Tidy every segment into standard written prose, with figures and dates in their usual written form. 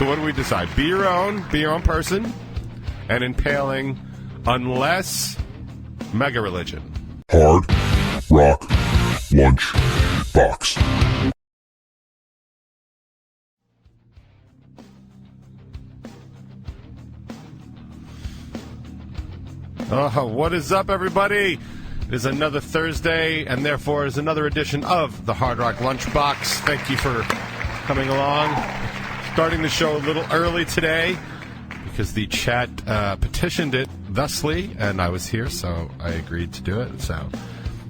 So what do we decide? Be your own person, and impaling, unless mega religion. Hard Rock Lunchbox. Oh, what is up, everybody? It is another Thursday, and therefore is another edition of the Hard Rock Lunchbox. Thank you for coming along. Starting the show a little early today because the chat petitioned it thusly, and I was here, so I agreed to do it. So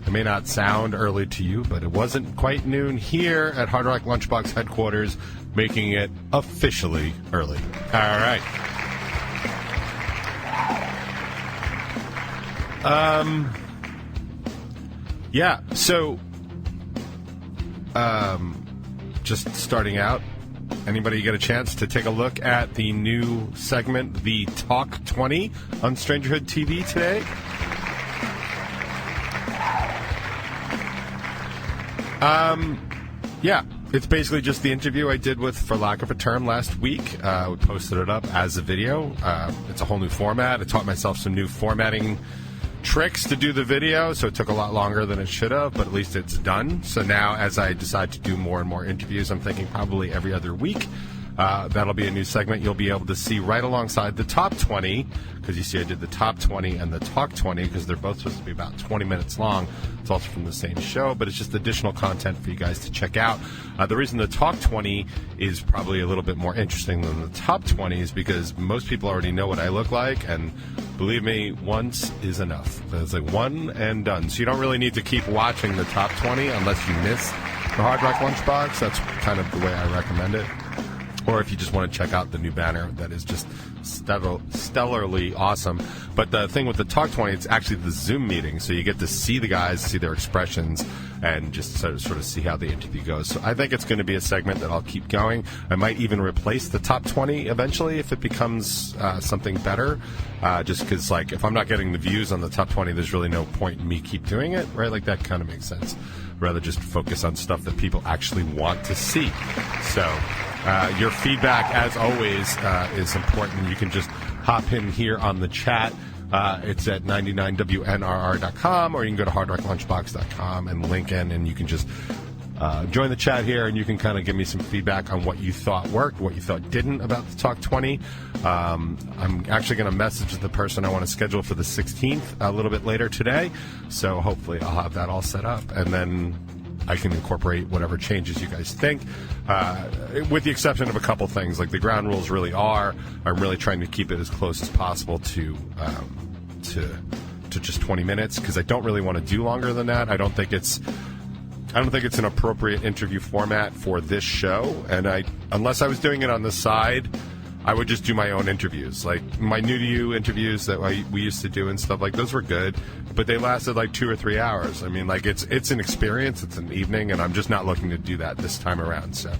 it may not sound early to you, but it wasn't quite noon here at Hard Rock Lunchbox headquarters, making it officially early. All right. Yeah, so, just starting out, anybody get a chance to take a look at the new segment, the Talk 20 on Strangerhood TV today? Yeah, it's basically just the interview I did with For Lack of a Term last week. We posted it up as a video. It's a whole new format. I taught myself some new formatting tricks to do the video, so it took a lot longer than it should have, but at least it's done. So now as I decide to do more and more interviews, I'm thinking probably every other week. That'll be a new segment you'll be able to see right alongside the top 20, because you see I did the top 20 and the talk 20 because they're both supposed to be about 20 minutes long. It's also from the same show, but it's just additional content for you guys to check out. The reason the talk 20 is probably a little bit more interesting than the top 20 is because most people already know what I look like, and believe me, once is enough. It's like one and done. So you don't really need to keep watching the top 20 unless you miss the Hard Rock Lunchbox. That's kind of the way I recommend it. Or if you just want to check out the new banner that is just stellarly awesome. But the thing with the Talk 20, it's actually the Zoom meeting, so you get to see the guys, see their expressions, and just sort of see how the interview goes. So I think it's going to be a segment that I'll keep going. I might even replace the top 20 eventually if it becomes something better, just because, like, if I'm not getting the views on the top 20, there's really no point in me keep doing it, right? Like, that kind of makes sense. Rather just focus on stuff that people actually want to see. So your feedback, as always, is important. You can just hop in here on the chat. It's at 99WNRR.com, or you can go to hardrocklunchbox.com and link in, and you can just join the chat here, and you can kind of give me some feedback on what you thought worked, what you thought didn't about the Talk 20. I'm actually going to message the person I want to schedule for the 16th a little bit later today, so hopefully I'll have that all set up, and then I can incorporate whatever changes you guys think, with the exception of a couple things. Like the ground rules really are, I'm really trying to keep it as close as possible to just 20 minutes, because I don't really want to do longer than that. I don't think it's an appropriate interview format for this show, and unless I was doing it on the side, I would just do my own interviews. Like my New to You interviews that we used to do and stuff, like those were good, but they lasted like 2 or 3 hours. I mean, like it's an experience, it's an evening, and I'm just not looking to do that this time around. So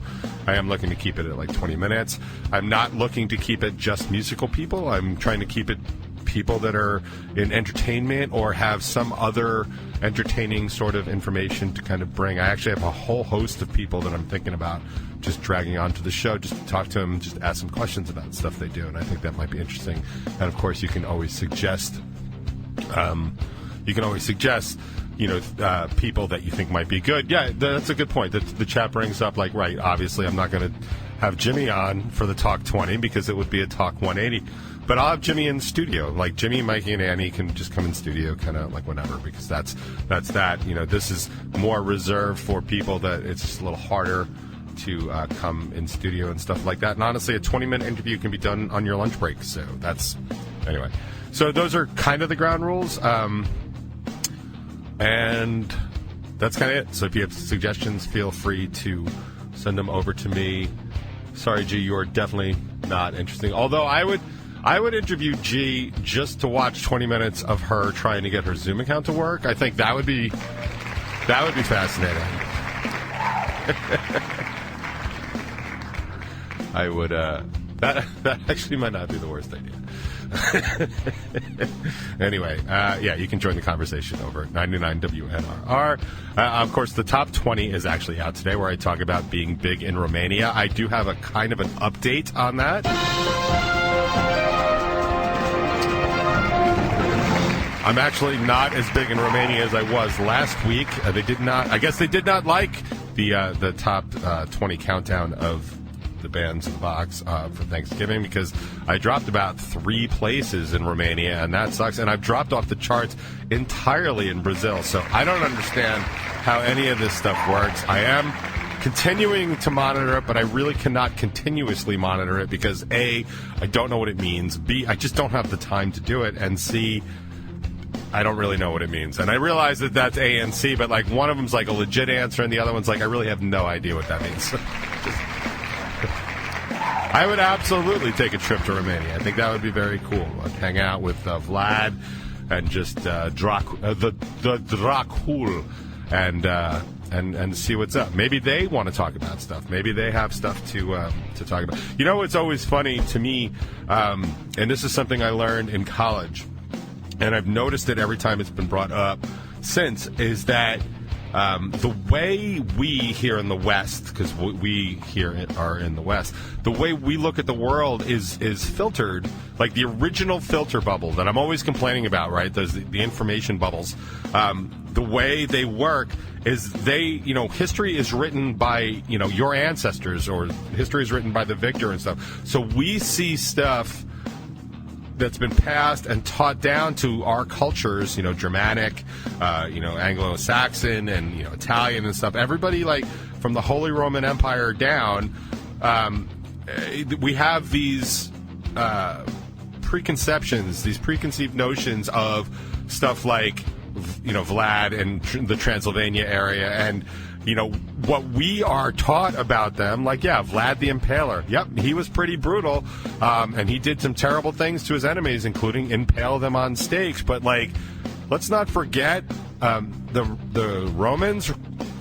I am looking to keep it at like 20 minutes. I'm not looking to keep it just musical people. I'm trying to keep it people that are in entertainment or have some other entertaining sort of information to kind of bring. I actually have a whole host of people that I'm thinking about just dragging onto the show, just to talk to them, just ask some questions about stuff they do, and I think that might be interesting. And of course, you can always suggest, people that you think might be good. Yeah, that's a good point. The chat brings up, like, right, obviously I'm not going to have Jimmy on for the Talk 20 because it would be a Talk 180. But I'll have Jimmy in studio. Like Jimmy, Mikey, and Annie can just come in studio kind of like whenever, because that's that. You know, this is more reserved for people that it's just a little harder to come in studio and stuff like that. And honestly, a 20-minute interview can be done on your lunch break. So anyway. So those are kind of the ground rules. And that's kind of it. So if you have suggestions, feel free to send them over to me. Sorry, G, you're definitely not interesting. Although I would interview G just to watch 20 minutes of her trying to get her Zoom account to work. I think that would be fascinating. I would that actually might not be the worst idea. Anyway, yeah, you can join the conversation over at 99 WNRR. Of course, the top 20 is actually out today, where I talk about being big in Romania. I do have a kind of an update on that. I'm actually not as big in Romania as I was last week. They did not like the top 20 countdown of the bands in the box for Thanksgiving, because I dropped about 3 places in Romania, and that sucks. And I've dropped off the charts entirely in Brazil, so I don't understand how any of this stuff works. I am continuing to monitor it, but I really cannot continuously monitor it because A, I don't know what it means, B, I just don't have the time to do it, and C, I don't really know what it means. And I realize that that's A and C, but like one of them's like a legit answer and the other one's like, I really have no idea what that means. I would absolutely take a trip to Romania. I think that would be very cool. I'd hang out with Vlad and just the Dracul and see what's up. Maybe they want to talk about stuff. Maybe they have stuff to talk about. You know what's always funny to me, and this is something I learned in college, and I've noticed it every time it's been brought up since, is that the way we here in the West, because we here are in the West, the way we look at the world is filtered, like the original filter bubble that I'm always complaining about, right? Those the information bubbles. The way they work is history is written by, your ancestors, or history is written by the victor and stuff. So we see stuff that's been passed and taught down to our cultures, Germanic, Anglo-Saxon, and Italian and stuff. Everybody, like from the Holy Roman Empire down, we have these preconceptions, these preconceived notions of stuff like, Vlad and the Transylvania area, and what we are taught about them, like, Vlad the Impaler. Yep, he was pretty brutal, and he did some terrible things to his enemies, including impale them on stakes. But, let's not forget the Romans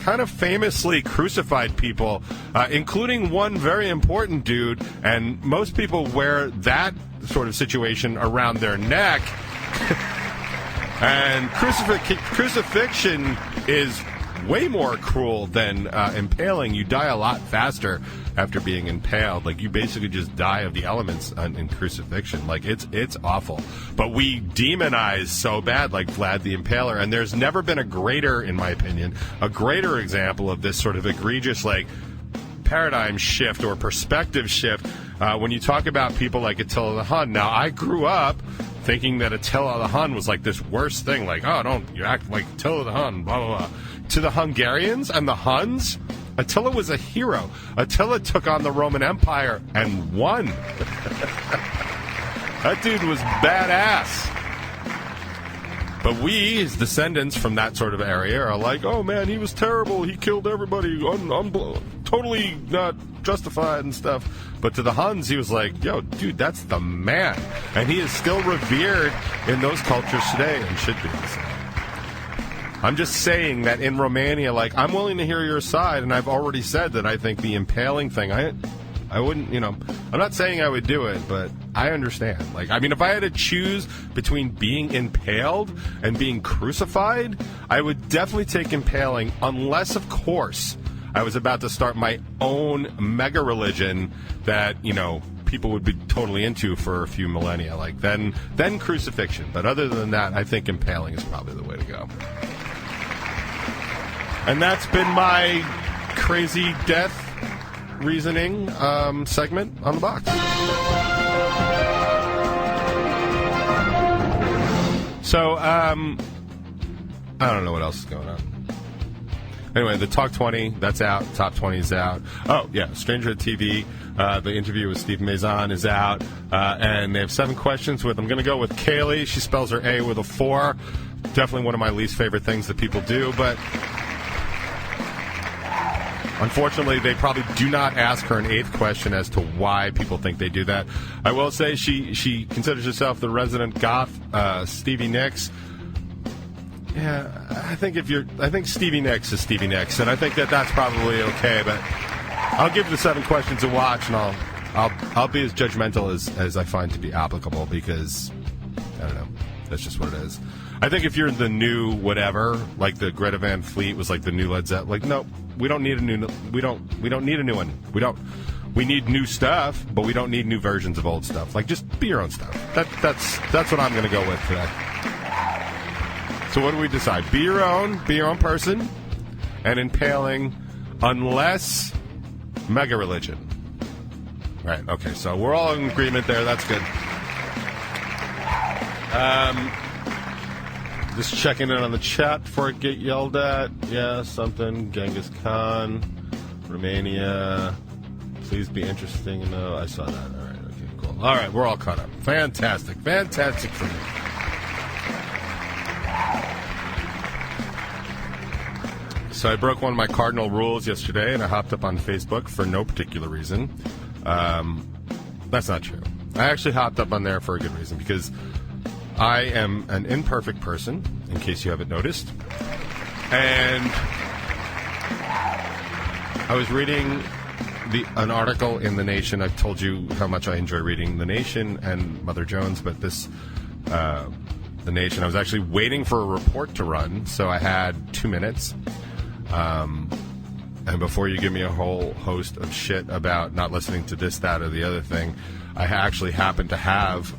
kind of famously crucified people, including one very important dude, and most people wear that sort of situation around their neck. And crucifixion is way more cruel than impaling. You die a lot faster after being impaled. Like, you basically just die of the elements in crucifixion. Like, it's awful. But we demonize so bad, like Vlad the Impaler. And there's never been a greater, in my opinion, a greater example of this sort of egregious, paradigm shift or perspective shift when you talk about people like Attila the Hun. Now, I grew up thinking that Attila the Hun was like this worst thing, like, you act like Attila the Hun, blah, blah, blah. To the Hungarians and the Huns, Attila was a hero. Attila took on the Roman Empire and won. That dude was badass. But we, his descendants from that sort of area, are like, oh man, he was terrible. He killed everybody. Totally not justified and stuff. But to the Huns, he was like, yo, dude, that's the man. And he is still revered in those cultures today and should be the same. I'm just saying that in Romania, I'm willing to hear your side, and I've already said that I think the impaling thing, I wouldn't, I'm not saying I would do it, but I understand. If I had to choose between being impaled and being crucified, I would definitely take impaling, unless, of course, I was about to start my own mega religion that, people would be totally into for a few millennia. Then crucifixion. But other than that, I think impaling is probably the way to go. And that's been my crazy death reasoning segment on the box. So, I don't know what else is going on. Anyway, the Talk 20, that's out. Top 20 is out. Oh, yeah, Stranger at TV. The interview with Steve Maison is out. And they have 7 questions with, I'm going to go with Kaylee. She spells her A with a 4. Definitely one of my least favorite things that people do, but unfortunately, they probably do not ask her an 8th question as to why people think they do that. I will say she considers herself the resident goth, Stevie Nicks. Yeah, I think Stevie Nicks is Stevie Nicks, and I think that's probably okay. But I'll give the 7 questions a watch, and I'll be as judgmental as I find to be applicable because I don't know. That's just what it is. I think if you're the new whatever, like the Greta Van Fleet was like the new Led Zeppelin, like no, we don't need a new one. We need new stuff, but we don't need new versions of old stuff. Like just be your own stuff. That's what I'm going to go with today. So what do we decide? Be your own person, and impaling, unless mega religion. Right. Okay. So we're all in agreement there. That's good. Just checking in on the chat before I get yelled at. Yeah, something. Genghis Khan, Romania. Please be interesting. No, I saw that. All right. Okay. Cool. All right. We're all caught up. Fantastic. Fantastic for me. So I broke one of my cardinal rules yesterday, and I hopped up on Facebook for no particular reason. That's not true. I actually hopped up on there for a good reason, because I am an imperfect person, in case you haven't noticed. And I was reading an article in The Nation. I've told you how much I enjoy reading The Nation and Mother Jones, but this, The Nation, I was actually waiting for a report to run, so I had 2 minutes. And before you give me a whole host of shit about not listening to this, that, or the other thing, I actually happened to have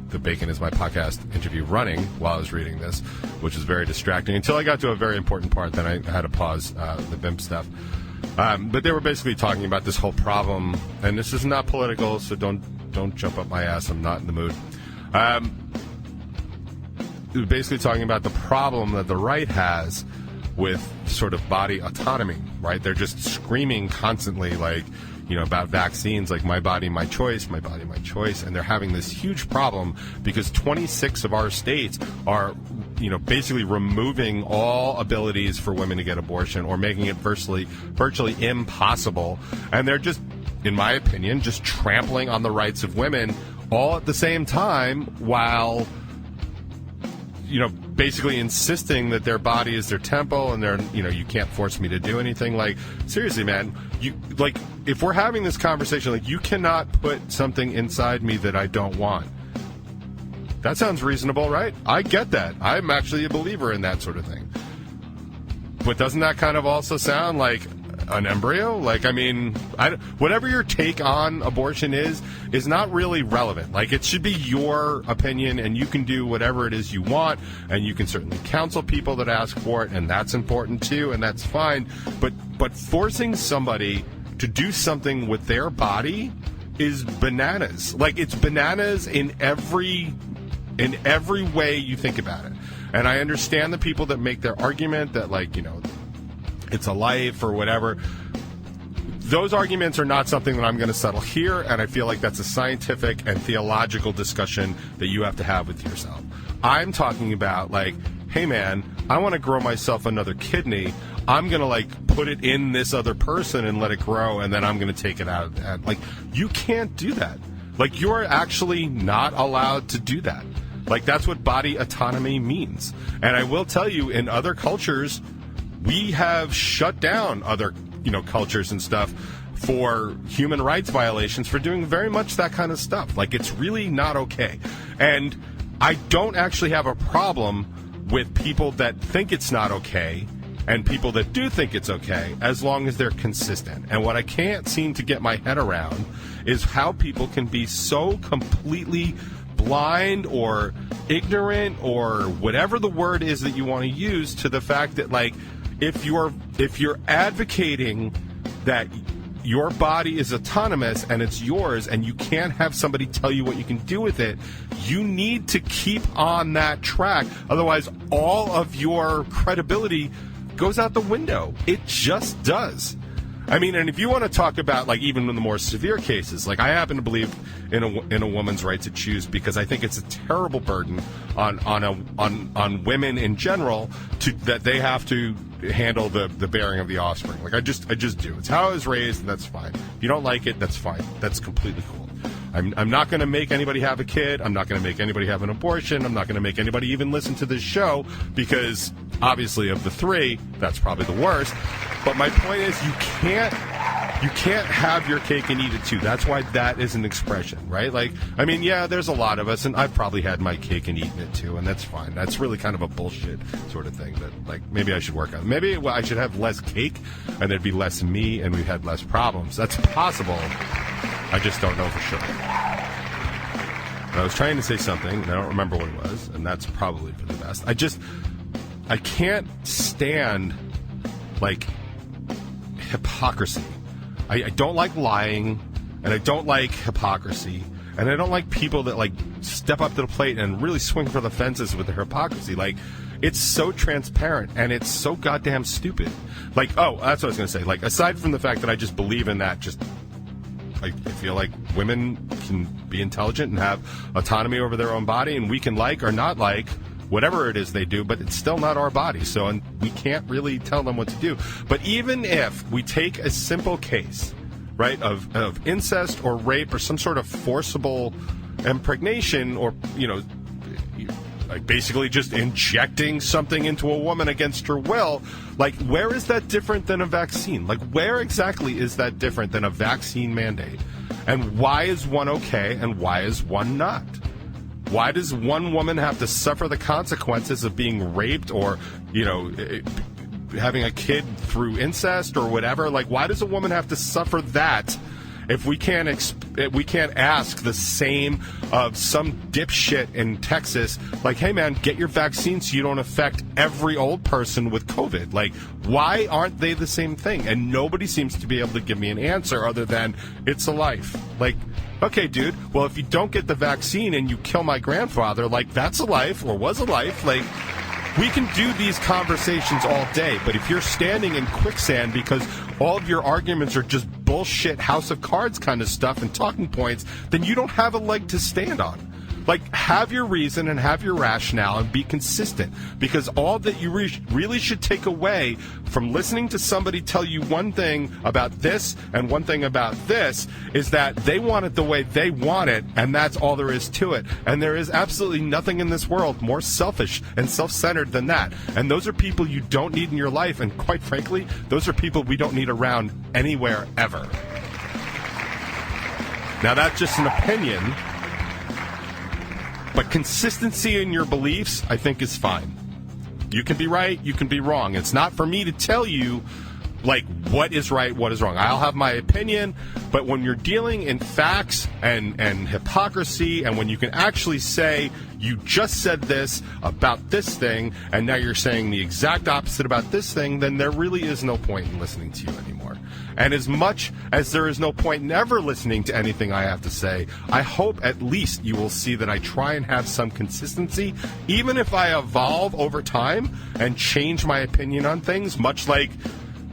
the Bacon is My Podcast interview running while I was reading this, which was very distracting until I got to a very important part. Then I had to pause the BIMP stuff. But they were basically talking about this whole problem, and this is not political, so don't jump up my ass. I'm not in the mood. They were basically talking about the problem that the right has with sort of body autonomy, right? They're just screaming constantly, like, about vaccines, like my body, my choice, my body, my choice. And they're having this huge problem because 26 of our states are, basically removing all abilities for women to get abortion or making it virtually impossible. And they're just, in my opinion, just trampling on the rights of women all at the same time while basically insisting that their body is their temple and they're, you can't force me to do anything. Like, seriously, man, if we're having this conversation, like, you cannot put something inside me that I don't want. That sounds reasonable, right? I get that. I'm actually a believer in that sort of thing. But doesn't that kind of also sound like an embryo? Like, I mean, whatever your take on abortion is not really relevant. Like, it should be your opinion, and you can do whatever it is you want, and you can certainly counsel people that ask for it, and that's important too, and that's fine. But forcing somebody to do something with their body is bananas. Like, it's bananas in every way you think about it. And I understand the people that make their argument that, like, it's a life or whatever. Those arguments are not something that I'm going to settle here, and I feel like that's a scientific and theological discussion that you have to have with yourself. I'm talking about, like, hey, man, I want to grow myself another kidney. I'm going to, like, put it in this other person and let it grow, and then I'm going to take it out. And, like, you can't do that. Like, you're actually not allowed to do that. Like, that's what body autonomy means. And I will tell you, in other cultures, we have shut down other, cultures and stuff for human rights violations for doing very much that kind of stuff. Like, it's really not okay. And I don't actually have a problem with people that think it's not okay and people that do think it's okay, as long as they're consistent. And what I can't seem to get my head around is how people can be so completely blind or ignorant or whatever the word is that you want to use to the fact that, like, if you're advocating that your body is autonomous and it's yours and you can't have somebody tell you what you can do with it, you need to keep on that track. Otherwise, all of your credibility goes out the window. It just does. I mean, and if you want to talk about, like, even in the more severe cases, like, I happen to believe in a woman's right to choose, because I think it's a terrible burden on women in general that they have to handle the bearing of the offspring. Like, I just do. It's how I was raised, and that's fine. If you don't like it, that's fine. That's completely cool. I'm not going to make anybody have a kid. I'm not going to make anybody have an abortion. I'm not going to make anybody even listen to this show, because obviously of the three, that's probably the worst. But my point is, you can't you can't have your cake and eat it too. That's why that is an expression, right? Like, I mean, yeah, there's a lot of us, and I've probably had my cake and eaten it too, and that's fine. That's really kind of a bullshit sort of thing that, like, maybe I should work on. Maybe I should have less cake, and there'd be less me, and we'd had less problems. That's possible. I just don't know for sure. I was trying to say something, and I don't remember what it was, and that's probably for the best. I can't stand, like, hypocrisy. I don't like lying, and I don't like hypocrisy, and I don't like people that, like, step up to the plate and really swing for the fences with their hypocrisy. Like, it's so transparent, and it's so goddamn stupid. Like, oh, that's what I was going to say. Like, aside from the fact that I just believe in that, just, I feel like women can be intelligent and have autonomy over their own body, and we can like or not like whatever it is they do, but it's still not our body, so and we can't really tell them what to do. But even if we take a simple case, right, of incest or rape or some sort of forcible impregnation, or, you know, like basically just injecting something into a woman against her will, like, where is that different than a vaccine? Like, where exactly is that different than a vaccine mandate? And why is one okay and why is one not? Why does one woman have to suffer the consequences of being raped or, you know, having a kid through incest or whatever? Like, why does a woman have to suffer that if we can't ask the same of some dipshit in Texas, like, hey, man, get your vaccine so you don't affect every old person with COVID? Like, why aren't they the same thing? And nobody seems to be able to give me an answer other than it's a life. Like, okay, dude, well, if you don't get the vaccine and you kill my grandfather, like, that's a life or was a life. Like, we can do these conversations all day, but if you're standing in quicksand because all of your arguments are just bullshit House of Cards kind of stuff and talking points, then you don't have a leg to stand on. Like, have your reason and have your rationale and be consistent, because all that you really should take away from listening to somebody tell you one thing about this and one thing about this is that they want it the way they want it, and that's all there is to it. And there is absolutely nothing in this world more selfish and self-centered than that. And those are people you don't need in your life, and quite frankly, those are people we don't need around anywhere ever. Now, that's just an opinion. But consistency in your beliefs, I think, is fine. You can be right, you can be wrong. It's not for me to tell you, like, what is right, what is wrong. I'll have my opinion, but when you're dealing in facts and hypocrisy, and when you can actually say, you just said this about this thing, and now you're saying the exact opposite about this thing, then there really is no point in listening to you anymore. And as much as there is no point in ever listening to anything I have to say, I hope at least you will see that I try and have some consistency, even if I evolve over time and change my opinion on things, much like,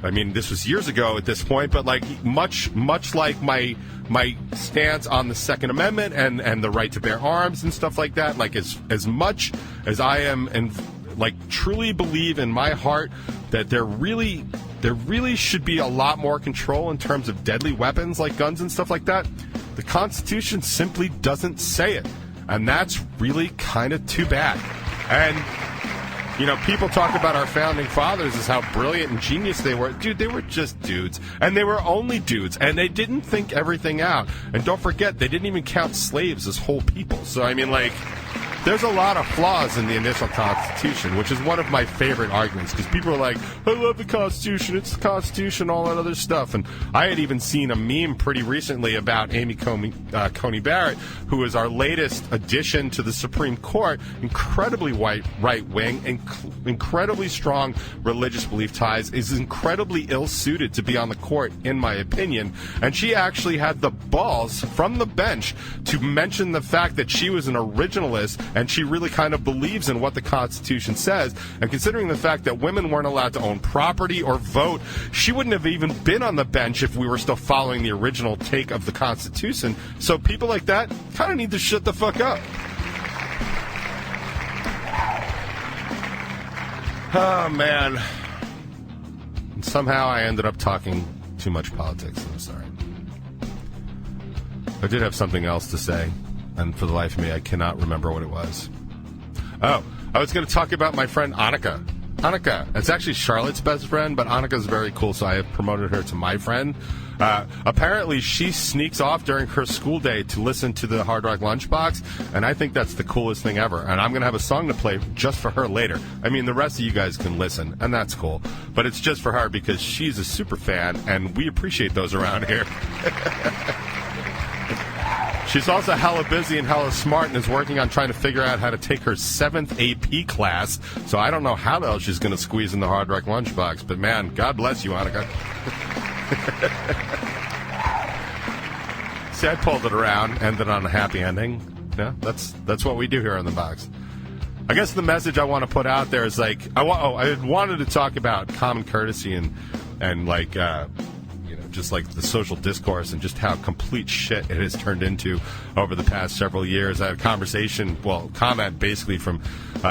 I mean, this was years ago at this point, but like much like my stance on the Second Amendment and the right to bear arms and stuff like that. Like, as much as I am and like truly believe in my heart that there really should be a lot more control in terms of deadly weapons like guns and stuff like that, the Constitution simply doesn't say it. And that's really kind of too bad. And, you know, people talk about our founding fathers as how brilliant and genius they were. Dude, they were just dudes. And they were only dudes. And they didn't think everything out. And don't forget, they didn't even count slaves as whole people. So, I mean, like, there's a lot of flaws in the initial Constitution, which is one of my favorite arguments, because people are like, I love the Constitution, it's the Constitution, all that other stuff. And I had even seen a meme pretty recently about Amy Coney Barrett, who is our latest addition to the Supreme Court, incredibly right-wing, incredibly strong religious belief ties, is incredibly ill-suited to be on the court, in my opinion. And she actually had the balls from the bench to mention the fact that she was an originalist, and she really kind of believes in what the Constitution says. And considering the fact that women weren't allowed to own property or vote, she wouldn't have even been on the bench if we were still following the original take of the Constitution. So people like that kind of need to shut the fuck up. Oh, man. And somehow I ended up talking too much politics. I'm sorry. I did have something else to say, and for the life of me, I cannot remember what it was. Oh, I was going to talk about my friend Annika. Annika. It's actually Charlotte's best friend, but Annika's very cool, so I have promoted her to my friend. Apparently, she sneaks off during her school day to listen to the Hard Rock Lunchbox, and I think that's the coolest thing ever. And I'm going to have a song to play just for her later. I mean, the rest of you guys can listen, and that's cool. But it's just for her because she's a super fan, and we appreciate those around here. She's also hella busy and hella smart and is working on trying to figure out how to take her 7th AP class. So I don't know how the hell she's going to squeeze in the Hard Rock Lunchbox. But, man, God bless you, Annika. See, I pulled it around, ended on a happy ending. Yeah, that's what we do here on the box. I guess the message I want to put out there is like I wanted to talk about common courtesy and like just like the social discourse and just how complete shit it has turned into over the past several years. I had a comment basically from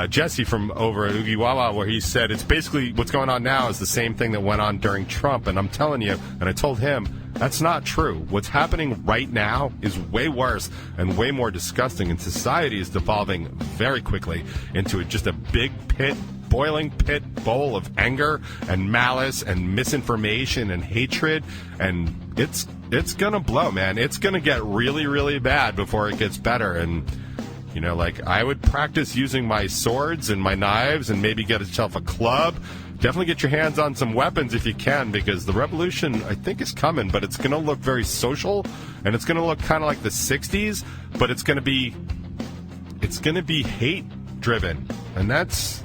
Jesse from over at Oogie Wawa where he said it's basically what's going on now is the same thing that went on during Trump. And I'm telling you, and I told him, that's not true. What's happening right now is way worse and way more disgusting, and society is devolving very quickly into just a big boiling pit bowl of anger and malice and misinformation and hatred, and it's gonna blow, man. It's gonna get really, really bad before it gets better. And like I would practice using my swords and my knives and maybe get yourself a club. Definitely get your hands on some weapons if you can, because the revolution, I think, is coming, but it's going to look very social, and it's going to look kind of like the 60s, but it's going to be hate-driven, and that's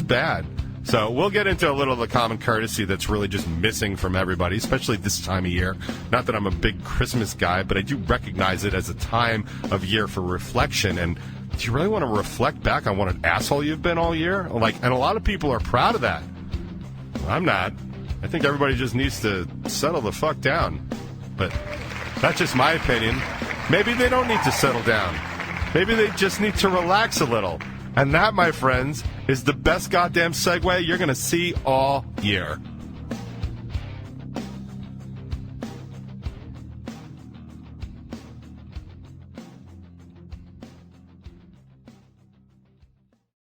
bad. So we'll get into a little of the common courtesy that's really just missing from everybody, especially this time of year. Not that I'm a big Christmas guy, but I do recognize it as a time of year for reflection, and do you really want to reflect back on what an asshole you've been all year? And a lot of people are proud of that. I'm not. I think everybody just needs to settle the fuck down. But that's just my opinion. Maybe they don't need to settle down. Maybe they just need to relax a little. And that, my friends, is the best goddamn segue you're going to see all year.